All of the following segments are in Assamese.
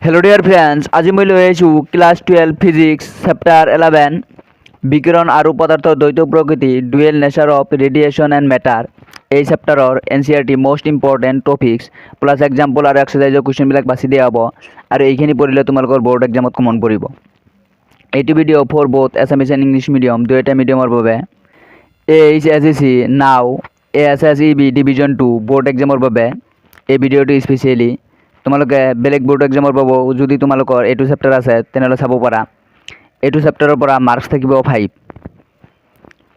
Hello dear friends, আজি মই লৈ আহিছোঁ ক্লাছ 12 ফিজিক্স চেপ্টাৰ 11 বিকিৰণ আৰু পদাৰ্থৰ দ্বৈত প্ৰকৃতি dual nature of radiation and matter. এই চেপ্টাৰৰ NCERT most important topics plus example আৰু এক্সাৰচাইজৰ কুৱেশ্যনবিলাক বাছি দিয়া হ'ব আৰু এইখিনি পঢ়িলে তোমালোকৰ বৰ্ড এক্সামত কমন পৰিব। এইটো video' for both Assamese and English medium দুয়োটা মিডিয়ামৰ বাবে। HSC নাও ASSEB ডিভিজন 2 বৰ্ড এক্সামৰ বাবে এই ভিডিঅ'টো স্পেচিয়েলি তোমালোকে বেলেগ বোৰ্ড এক্সামৰ পাব। যদি তোমালোকৰ এইটো চেপ্টাৰ আছে তেনেহ'লে চাব পাৰা। এইটো চেপ্টাৰৰ পৰা মাৰ্কছ থাকিব 5।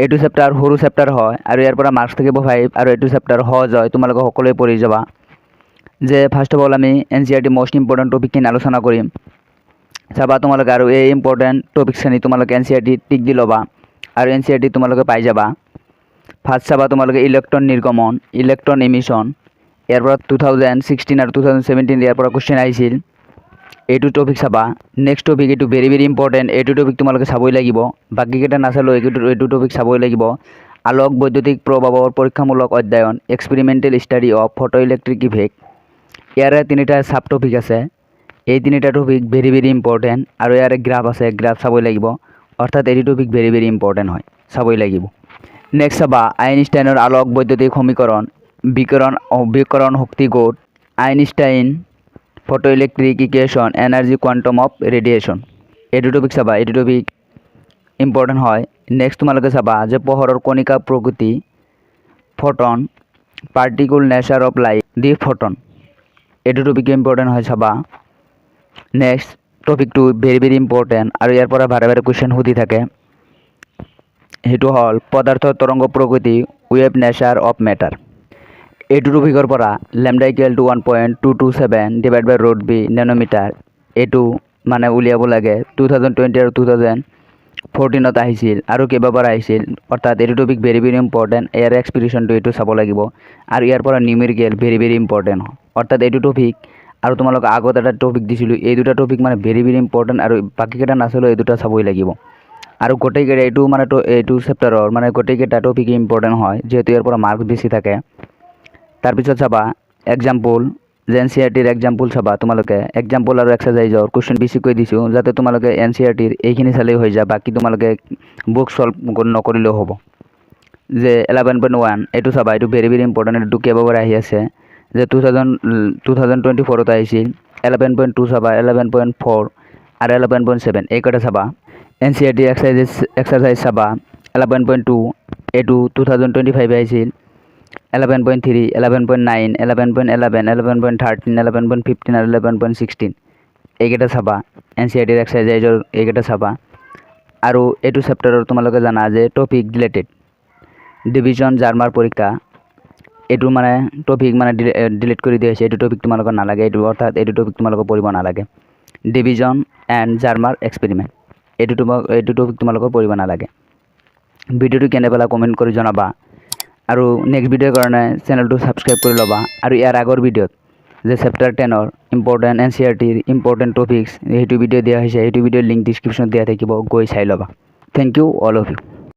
এইটো চেপ্টাৰ সৰু চেপ্টাৰ হয় আৰু ইয়াৰ পৰা মাৰ্কছ থাকিব 5 আৰু এইটো চেপ্টাৰ সহজ হয়, তোমালোকে সকলোৱে পঢ়ি যাবা। যে ফাৰ্ষ্ট অফ অল আমি NCERT মষ্ট ইম্পৰ্টেণ্ট টপিকখিনি আলোচনা কৰিম। চাবা তোমালোকে আৰু এই ইম্পৰ্টেণ্ট টপিকখিনি তোমালোকে NCERT টিক দি ল'বা আৰু NCERT তোমালোকে পাই যাবা। ফাৰ্ষ্ট চাবা তোমালোকে ইলেক্ট্ৰন নিৰ্গমন, ইলেক্ট্ৰন এমিশ্যন। ইয়াৰ পৰা 2016 আৰু 2017 ইয়াৰ পৰা কুৱেশ্যন আহিছিল। এইটো টপিক চাবা। নেক্সট টপিক এইটো ভেৰি ভেৰি ইম্পৰ্টেণ্ট, এইটো টপিক তোমালোকে চাবই লাগিব। বাকীকেইটা নাচালেও এইটো টপিক চাবই লাগিব। আলোক বৈদ্যুতিক প্ৰভাৱৰ পৰীক্ষামূলক অধ্যয়ন, experimental study of photo electric effect. ইয়াৰে তিনিটা চাব টপিক আছে। এই তিনিটা টপিক ভেৰি ভেৰি ইম্পৰ্টেণ্ট আৰু ইয়াৰে গ্ৰাফ আছে, গ্ৰাফ চাবই লাগিব। অৰ্থাৎ এইটো টপিক ভেৰি ভেৰি ইম্পৰ্টেণ্ট হয়, চাবই লাগিব। নেক্সট চাবা আইনষ্টাইনৰ আলোক বৈদ্যুতিক সমীকৰণ, বিকিৰণ শক্তি গোট, Einstein photo electric equation, energy quantum of radiation. এইটো টপিক চাবা, এইটো টপিক ইম্পৰ্টেণ্ট হয়। নেক্সট তোমালোকে চাবা যে পোহৰৰ কণিকা প্ৰকৃতি, photon, particle nature of light, the photon. এইটো টপিক ইম্পৰ্টেণ্ট হয়, চাবা। নেক্সট টপিকটো ভেৰি ভেৰি ইম্পৰ্টেণ্ট আৰু ইয়াৰ পৰা বাৰে বাৰে কুৱেশ্যন সুধি থাকে। সেইটো হ'ল পদাৰ্থৰ তৰংগ প্ৰকৃতি, ৱেভ নেচাৰ অফ মেটাৰ। এইটো টপিকৰ পৰা lambda equal to 1.227 divide by root V nanometre এইটো মানে উলিয়াব লাগে। 2020 আৰু 2014 আহিছিল আৰু কেইবাবাৰ আহিছিল। অৰ্থাৎ এইটো টপিক ভেৰি ভেৰি ইম্পৰ্টেণ্ট। ইয়াৰ এক্সপ্ৰেশ্যনটো এইটো চাব লাগিব আৰু ইয়াৰ পৰা নিউমেৰিকেল ভেৰি ভেৰি ইম্পৰ্টেণ্ট হয়। অৰ্থাৎ এইটো টপিক আৰু তোমালোকে আগত এটা টপিক দিছিলোঁ, এই দুটা টপিক মানে ভেৰি ভেৰি ইম্পৰ্টেণ্ট আৰু বাকীকেইটা নাচালেও এই দুটা চাবই লাগিব। আৰু গোটেইকেইটা এইটো মানে এইটো চেপ্টাৰৰ মানে গোটেইকেইটা টপিক ইম্পৰ্টেণ্ট হয়, যিহেতু ইয়াৰ পৰা মাৰ্কছ বেছি থাকে। তাৰপিছত চাবা এক্সাম্পল, যে NCERTৰ এক্সাম্পল চাবা তোমালোকে। এক্সাম্পল আৰু এক্সাৰচাইজৰ কুৱেশ্যন বেছিকৈ দিছোঁ, যাতে তোমালোকে NCERTৰ এইখিনি চালেই হৈ যায়, বাকী তোমালোকে বুক চল্ভ নকৰিলেও হ'ব। যে 11.1 এইটো চাবা, এইটো ভেৰি ভেৰি ইম্পৰ্টেণ্ট। এইটো কেইবাবাৰ আহি আছে, যে 2024 আহিছিল। 11.2 চাবা, 11.4 আৰু 11.7 এইকেইটা চাবা। NCERT এক্সাৰচাইজ চাবা 11.2 এইটো 2025 আহিছিল। 11.3, 11.9, 11.11, 11.13, 11.15 আৰু 11.16 এইকেইটা চাবা। NCERT এক্সাৰচাইজৰ এইকেইটা চাবা। আৰু এইটো চেপ্টাৰৰ তোমালোকে জানা যে টপিক ৰিলেটেড ডিভিজন জাৰ্মাৰ পৰীক্ষা, এইটো মানে টপিক মানে ডিলিট কৰি দিয়া হৈছে। এইটো টপিক তোমালোকৰ নালাগে, এইটো অৰ্থাৎ এইটো টপিক তোমালোকৰ পঢ়িব নালাগে। ডিভিজন এণ্ড জাৰ্মাৰ এক্সপেৰিমেণ্ট এইটো টপিক তোমালোকৰ পঢ়িব নালাগে। ভিডিঅ'টো কেনে পালা কমেণ্ট কৰি জনাবা আৰু নেক্সট ভিডিঅ'ৰ কাৰণে চেনেলটো ছাবস্ক্ৰাইব কৰি ল'বা। আৰু ইয়াৰ আগৰ ভিডিঅ'ত যে চেপ্টাৰ 10ৰ ইম্পৰ্টেণ্ট NCERTৰ ইম্পৰ্টেণ্ট টপিক্স সেইটো ভিডিঅ' দিয়া হৈছে, সেইটো ভিডিঅ'ৰ লিংক ডিছক্ৰিপশ্যনত দিয়া থাকিব, গৈ চাই ল'বা। Thank you all of U.